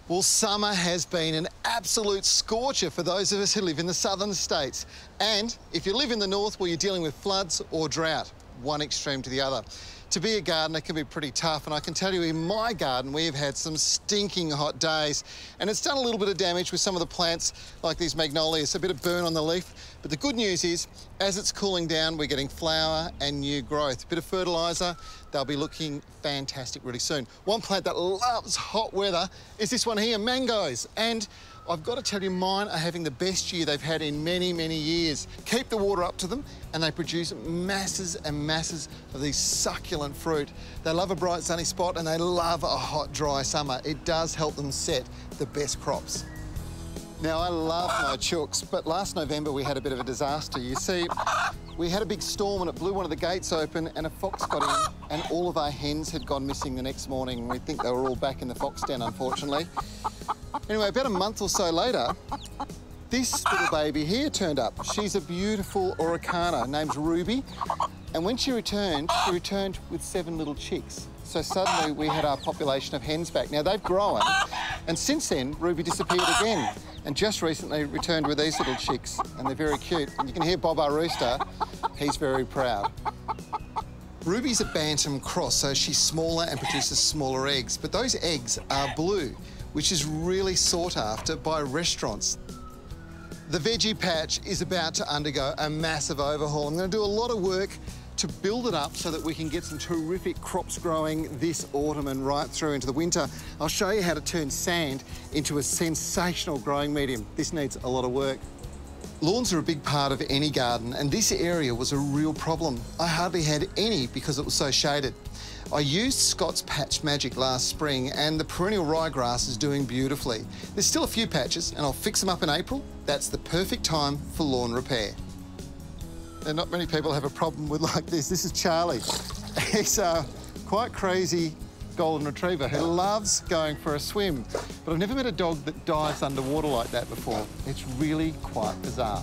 Well, summer has been an absolute scorcher for those of us who live in the southern states. And if you live in the north, well, you're dealing with floods or drought, one extreme to the other. To be a gardener can be pretty tough, and I can tell you in my garden we have had some stinking hot days, and it's done a little bit of damage with some of the plants like these magnolias, a bit of burn on the leaf. But the good news is, as it's cooling down, we're getting flower and new growth. A bit of fertiliser, they'll be looking fantastic really soon. One plant that loves hot weather is this one here, mangoes. And I've got to tell you, mine are having the best year they've had in many, many years. Keep the water up to them and they produce masses and masses of these succulent fruit. They love a bright sunny spot and they love a hot, dry summer. It does help them set the best crops. Now, I love my chooks, but last November we had a bit of a disaster. You see, we had a big storm and it blew one of the gates open and a fox got in and all of our hens had gone missing the next morning. We think they were all back in the fox den, unfortunately. Anyway, about a month or so later, this little baby here turned up. She's a beautiful Oricana, named Ruby. And when she returned with 7 little chicks. So suddenly we had our population of hens back. Now, they've grown, and since then, Ruby disappeared again. And just recently returned with these little chicks, and they're very cute. And you can hear Bob, our rooster, he's very proud. Ruby's a bantam cross, so she's smaller and produces smaller eggs. But those eggs are blue, which is really sought after by restaurants. The veggie patch is about to undergo a massive overhaul. I'm going to do a lot of work to build it up so that we can get some terrific crops growing this autumn and right through into the winter. I'll show you how to turn sand into a sensational growing medium. This needs a lot of work. Lawns are a big part of any garden, and this area was a real problem. I hardly had any because it was so shaded. I used Scott's Patch Magic last spring, and the perennial ryegrass is doing beautifully. There's still a few patches, and I'll fix them up in April. That's the perfect time for lawn repair. And not many people have a problem with like this. This is Charlie. He's a quite crazy golden retriever who loves going for a swim. But I've never met a dog that dives underwater like that before. It's really quite bizarre.